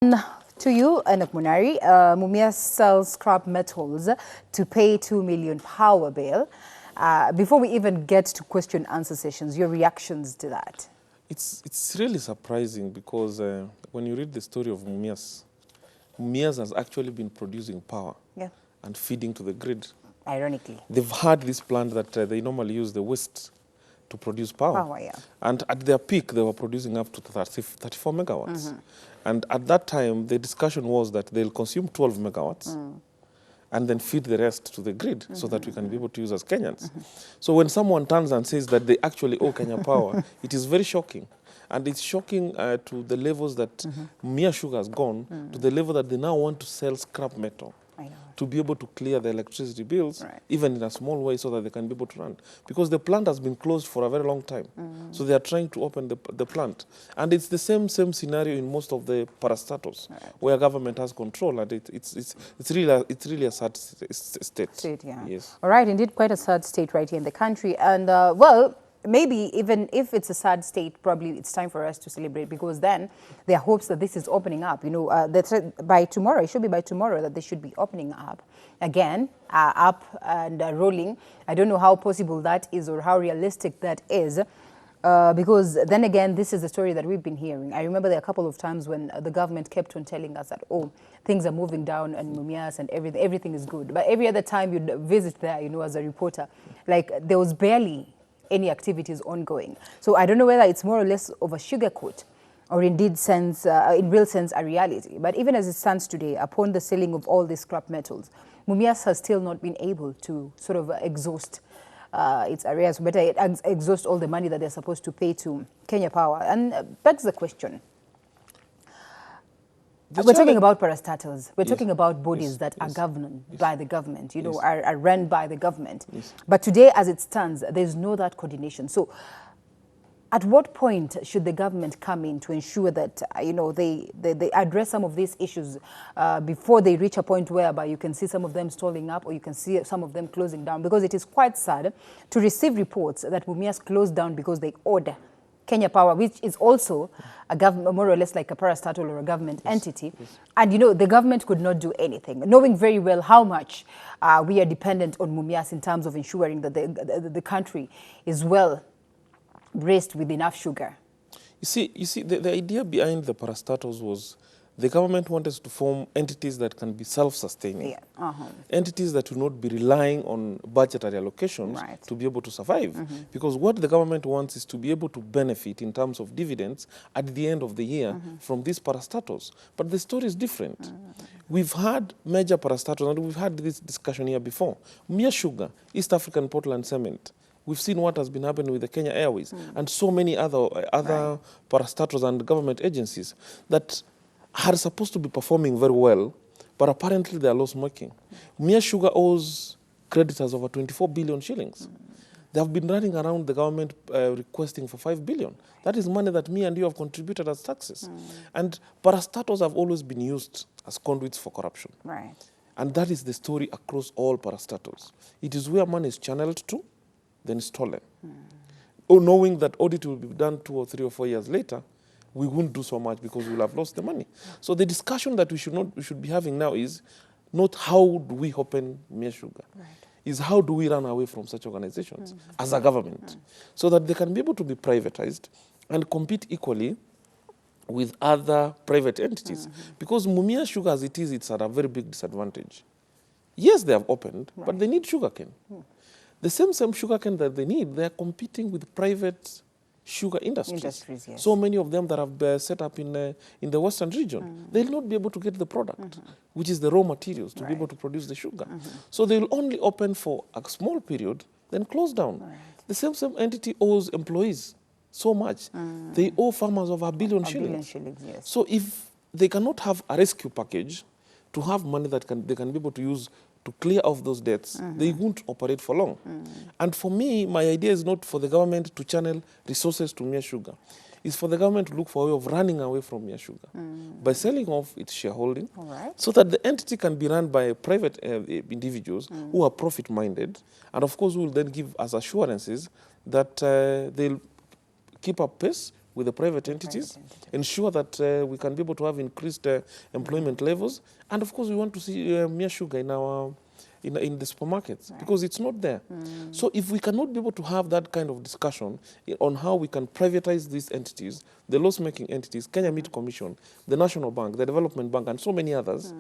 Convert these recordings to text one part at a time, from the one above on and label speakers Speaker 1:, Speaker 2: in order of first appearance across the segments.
Speaker 1: To you, Enoch Munari, Mumias sells scrap metals to pay 2 million power bill. Before we even get to question answer sessions, your reactions to that?
Speaker 2: It's really surprising because when you read the story of Mumias, Mumias has actually been producing power and feeding to the grid.
Speaker 1: Ironically.
Speaker 2: They've had this plant that they normally use the waste to produce power. And at their peak, they were producing up to 34 megawatts. And at that time, the discussion was that they'll consume 12 megawatts and then feed the rest to the grid so that we can be able to use as Kenyans. So when someone turns and says that they actually owe Kenya power, it is very shocking. And it's shocking to the levels that Mia Sugar has gone, to the level that they now want to sell scrap metal to be able to clear the electricity bills, even in a small way, so that they can be able to run. Because the plant has been closed for a very long time. So they are trying to open the plant. And it's the same scenario in most of the parastatals, where government has control, and it's really a sad state. Yes.
Speaker 1: All right, indeed, quite a sad state right here in the country. And, well, maybe even if it's a sad state, probably it's time for us to celebrate, because then there are hopes that this is opening up. You know, by tomorrow, it should be by tomorrow that they should be opening up again, up and rolling. I don't know how possible that is or how realistic that is. Because then again, this is the story that we've been hearing. I remember there are a couple of times when the government kept on telling us that, oh, things are moving down and Mumias and everything is good. But every other time you'd visit there, you know, as a reporter, like there was barely any activities ongoing. So I don't know whether it's more or less of a sugarcoat or indeed sense, in real sense, a reality. But even as it stands today, upon the selling of all these scrap metals, Mumias has still not been able to sort of exhaust its arrears, better exhaust all the money that they're supposed to pay to Kenya Power. And begs the question. We're talking about parastatals. We're talking about bodies that are governed by the government, you know, are run by the government. But today, as it stands, there's no that coordination. So at what point should the government come in to ensure that, you know, they address some of these issues before they reach a point whereby you can see some of them stalling up or you can see some of them closing down? Because it is quite sad to receive reports that Mumias closed down because they order Kenya Power, which is also a government, more or less like a parastatal or a government entity. And, you know, the government could not do anything, knowing very well how much we are dependent on Mumias in terms of ensuring that the country is well braced with enough sugar.
Speaker 2: You see, the idea behind the parastatals was the government wanted to form entities that can be self-sustaining, entities that will not be relying on budgetary allocations to be able to survive. Because what the government wants is to be able to benefit in terms of dividends at the end of the year from these parastatals. But the story is different. We've had major parastatals, and we've had this discussion here before. Mia Sugar, East African Portland Cement. We've seen what has been happening with the Kenya Airways and so many other parastatals and government agencies that are supposed to be performing very well, but apparently they are loss-making. Mia Sugar owes creditors over 24 billion shillings. They have been running around the government requesting for 5 billion. That is money that me and you have contributed as taxes. And parastatals have always been used as conduits for corruption. And that is the story across all parastatals. It is where money is channeled to, then stolen. Knowing that audit will be done 2 or 3 or 4 years later, we won't do so much because we'll have lost the money. So the discussion that we should be having now is not how do we open Mia Sugar, is how do we run away from such organizations as a government so that they can be able to be privatized and compete equally with other private entities. Because Mia Sugar as it is, it's at a very big disadvantage. Yes, they have opened, but they need sugarcane. The same sugarcane that they need, they are competing with private sugar industries. So many of them that have set up in the Western region, they'll not be able to get the product, which is the raw materials to be able to produce the sugar. So they'll only open for a small period, then close down. The same entity owes employees so much. They owe farmers over 1 billion shillings. So if they cannot have a rescue package to have money that they can be able to use to clear off those debts, they won't operate for long. And for me, my idea is not for the government to channel resources to Mia Sugar. It's for the government to look for a way of running away from Mia Sugar by selling off its shareholding so that the entity can be run by private individuals who are profit-minded, and of course will then give us assurances that they'll keep up pace with the private entities, ensure that we can be able to have increased employment levels, and of course we want to see mere sugar in our in the supermarkets, because it's not there. So if we cannot be able to have that kind of discussion on how we can privatize these entities, the loss-making entities, Kenya Meat Commission, the National Bank, the Development Bank, and so many others,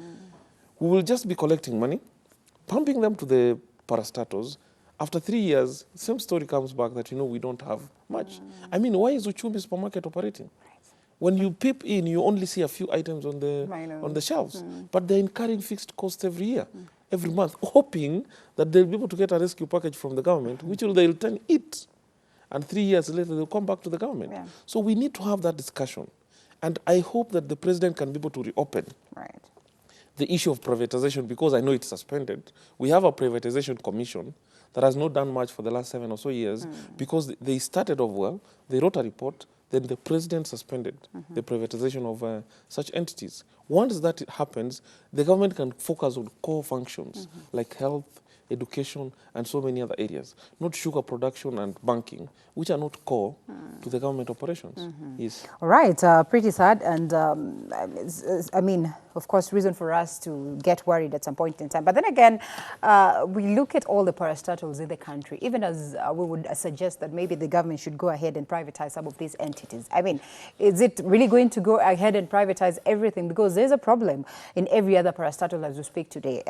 Speaker 2: we will just be collecting money, pumping them to the parastatals. After 3 years, same story comes back that, we don't have much. I mean, why is Uchumi supermarket operating? When you peep in, you only see a few items on the shelves, but they're incurring fixed costs every year, every month, hoping that they'll be able to get a rescue package from the government, which they'll then eat. And 3 years later, they'll come back to the government.
Speaker 1: Yeah.
Speaker 2: So we need to have that discussion. And I hope that the president can be able to reopen the issue of privatization, because I know it's suspended. We have a privatization commission that has not done much for the last 7 or so years, because they started off well, they wrote a report, then the president suspended the privatization of such entities. Once that happens, the government can focus on core functions like health, education, and so many other areas, not sugar production and banking, which are not core to the government operations. Yes.
Speaker 1: All right, pretty sad, and I mean, of course, reason for us to get worried at some point in time. But then again, we look at all the parastatals in the country, even as we would suggest that maybe the government should go ahead and privatize some of these entities. I mean, is it really going to go ahead and privatize everything? Because there's a problem in every other parastatal as we speak today.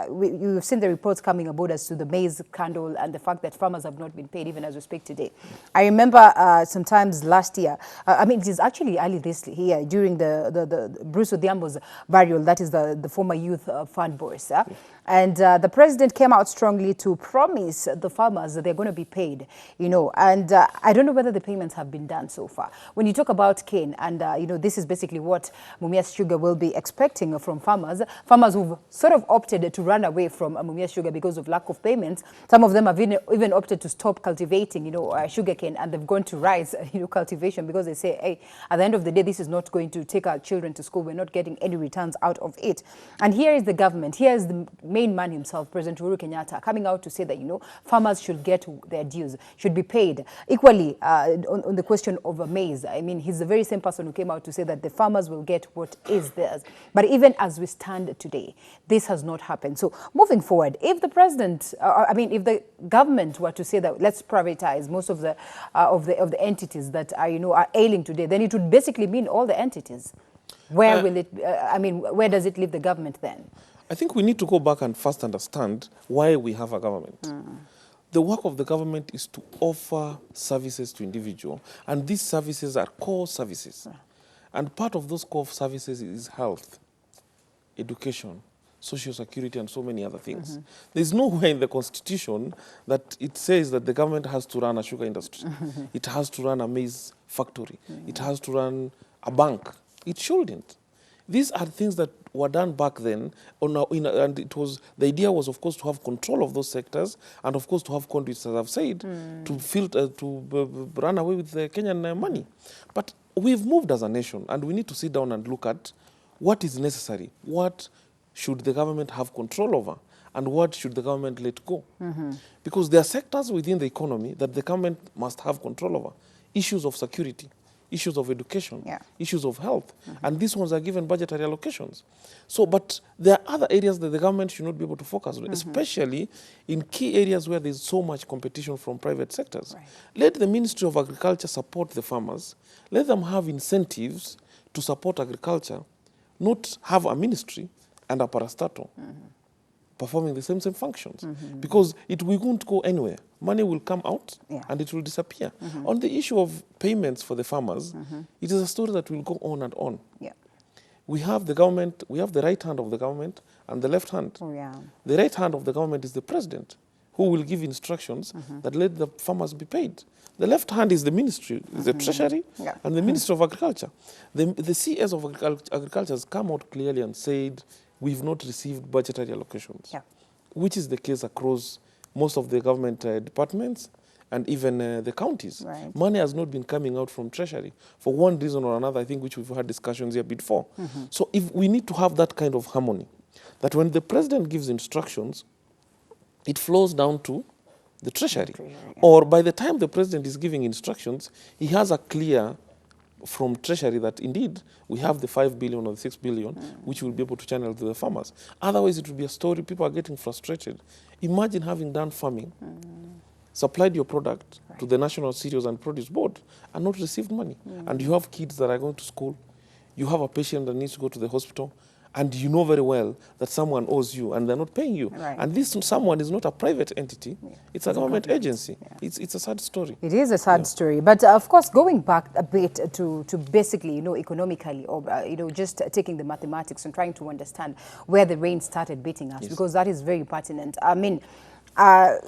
Speaker 1: You've seen the reports coming about as to the maize scandal and the fact that farmers have not been paid even as we speak today. I remember sometimes last year, I mean, it is actually early this year, during the Bruce Odhiambo's burial, that is the former youth fund boss. And the president came out strongly to promise the farmers that they're going to be paid, and I don't know whether the payments have been done so far. When you talk about cane, and this is basically what Mumias Sugar will be expecting from farmers who've sort of opted to run away from Mumias Sugar because of lack of payments. Some of them have even opted to stop cultivating, sugar cane, and they've gone to rice, cultivation, because they say, hey, at the end of the day, this is not going to take our children to school. We're not getting any returns out of it. And here is the government, here is the main man himself, President Uhuru Kenyatta, coming out to say that, farmers should get their dues, should be paid equally on the question of maize. I mean, he's the very same person who came out to say that the farmers will get what is theirs. But even as we stand today, this has not happened. So moving forward, if the president, if the government were to say that let's privatize most of the entities that are ailing today, then it would basically mean all the entities. Where will it? Where does it leave the government then?
Speaker 2: I think we need to go back and first understand why we have a government. The work of the government is to offer services to individuals, and these services are core services. And part of those core services is health, education, social security, and so many other things. There's nowhere in the Constitution that it says that the government has to run a sugar industry. It has to run a maize factory. It has to run a bank. It shouldn't. These are things that were done back then, and the idea was, of course, to have control of those sectors, and of course to have conduits, as I've said, to run away with the Kenyan money. But we've moved as a nation, and we need to sit down and look at what is necessary, what should the government have control over, and what should the government let go. Because there are sectors within the economy that the government must have control over. Issues of security, issues of education, issues of health, and these ones are given budgetary allocations. So, but there are other areas that the government should not be able to focus on, especially in key areas where there's so much competition from private sectors. Let the Ministry of Agriculture support the farmers. Let them have incentives to support agriculture, not have a ministry and a parastatal performing the same functions, because we won't go anywhere. Money will come out and it will disappear. On the issue of payments for the farmers, it is a story that will go on and on. We have the government, we have the right hand of the government and the left hand. The right hand of the government is the president, who will give instructions that let the farmers be paid. The left hand is the ministry, the treasury, and the Ministry of Agriculture. The CS of Agriculture has come out clearly and said, we've not received budgetary allocations, which is the case across most of the government departments and even the counties. Money has not been coming out from Treasury for one reason or another, I think, which we've had discussions here before. So if we need to have that kind of harmony, that when the president gives instructions, it flows down to the Treasury. Or by the time the president is giving instructions, he has a clear from Treasury that indeed we have the 5 billion or the 6 billion, which we'll be able to channel to the farmers. Otherwise, it will be a story. People are getting frustrated. Imagine having done farming, supplied your product to the National Cereals and Produce Board and not received money. And you have kids that are going to school. You have a patient that needs to go to the hospital. And you know very well that someone owes you and they're not paying you.
Speaker 1: Right.
Speaker 2: And this someone is not a private entity. It's a government agency.
Speaker 1: Yeah.
Speaker 2: It's a sad story.
Speaker 1: It is a sad story. But of course, going back a bit to basically, economically, or, just taking the mathematics and trying to understand where the rain started beating us, because that is very pertinent. I mean, a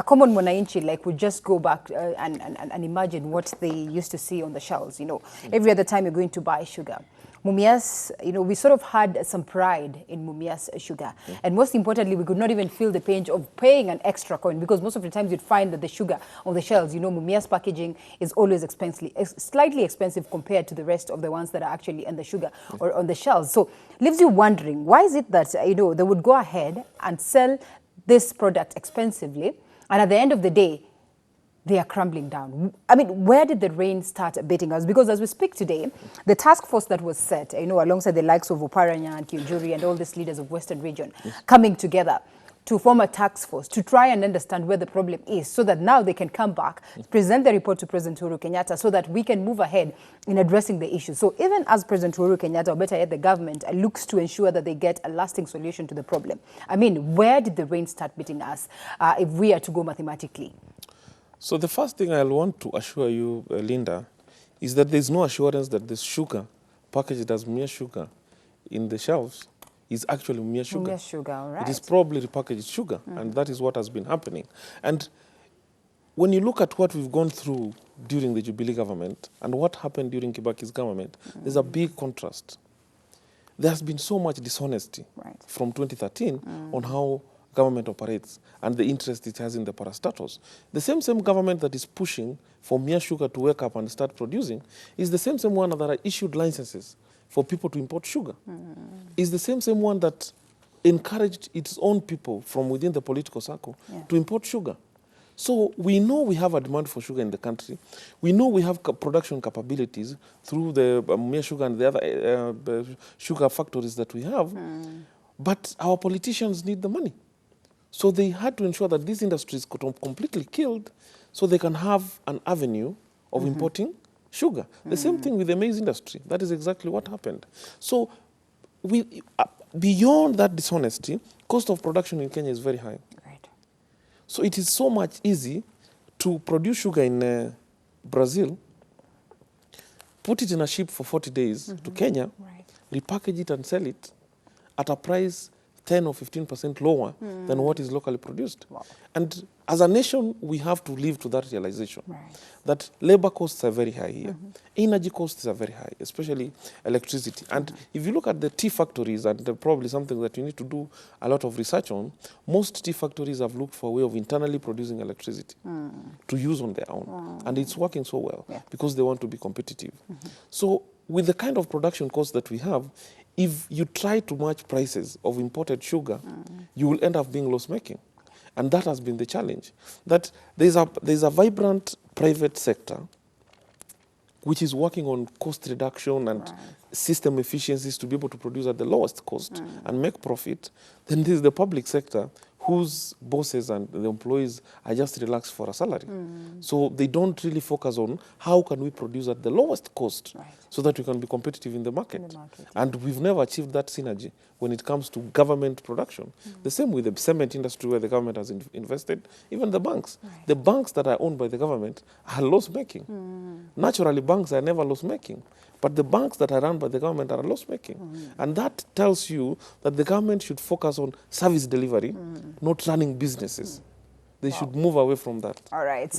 Speaker 1: common mwananchi would just go back and imagine what they used to see on the shelves. Every other time you're going to buy sugar, Mumias, we sort of had some pride in Mumias sugar. And most importantly, we could not even feel the pain of paying an extra coin, because most of the times you'd find that the sugar on the shelves, Mumias packaging is always slightly expensive compared to the rest of the ones that are actually in the sugar or on the shelves. So leaves you wondering, why is it that, they would go ahead and sell this product expensively, and at the end of the day, they are crumbling down? I mean, where did the rain start beating us? Because as we speak today, the task force that was set, alongside the likes of Oparanya and Kiunjuri and all these leaders of Western region, coming together to form a task force to try and understand where the problem is, so that now they can come back, present the report to President Uhuru Kenyatta, so that we can move ahead in addressing the issue. So even as President Uhuru Kenyatta, or better yet, the government, looks to ensure that they get a lasting solution to the problem. I mean, where did the rain start beating us, if we are to go mathematically?
Speaker 2: So the first thing I'll want to assure you, Linda, is that there's no assurance that this sugar, packaged as Mumia sugar in the shelves, is actually Mumia sugar.
Speaker 1: Mumia sugar, all right.
Speaker 2: It is probably repackaged sugar, and that is what has been happening. And when you look at what we've gone through during the Jubilee government and what happened during Kibaki's government, there's a big contrast. There has been so much dishonesty from 2013 on how government operates and the interest it has in the parastatals. The same government that is pushing for Mia Sugar to wake up and start producing is the same one that are issued licenses for people to import sugar. Is the same one that encouraged its own people from within the political circle to import sugar. So we know we have a demand for sugar in the country. We know we have production capabilities through the Mia Sugar and the other sugar factories that we have. But our politicians need the money. So they had to ensure that this industry is completely killed so they can have an avenue of importing sugar. The same thing with the maize industry. That is exactly what happened. So beyond that dishonesty, cost of production in Kenya is very high.
Speaker 1: Right.
Speaker 2: So it is so much easy to produce sugar in Brazil, put it in a ship for 40 days to Kenya, repackage it and sell it at a price 10 or 15% lower than what is locally produced.
Speaker 1: Wow.
Speaker 2: And as a nation, we have to live to that realization that labor costs are very high here. Energy costs are very high, especially electricity. And if you look at the tea factories, and probably something that you need to do a lot of research on, most tea factories have looked for a way of internally producing electricity to use on their own. And it's working so well because they want to be competitive. So with the kind of production costs that we have, if you try to match prices of imported sugar, you will end up being loss-making. And that has been the challenge. That there's a vibrant private sector which is working on cost reduction and system efficiencies to be able to produce at the lowest cost and make profit. Then there's the public sector whose bosses and the employees are just relaxed for a salary. So they don't really focus on how can we produce at the lowest cost so that we can be competitive in the market. And we've never achieved that synergy when it comes to government production. The same with the cement industry where the government has invested, even the banks. The banks that are owned by the government are loss-making. Naturally, banks are never loss-making. But the banks that are run by the government are loss-making. And that tells you that the government should focus on service delivery, not running businesses. They should move away from that.
Speaker 1: All right.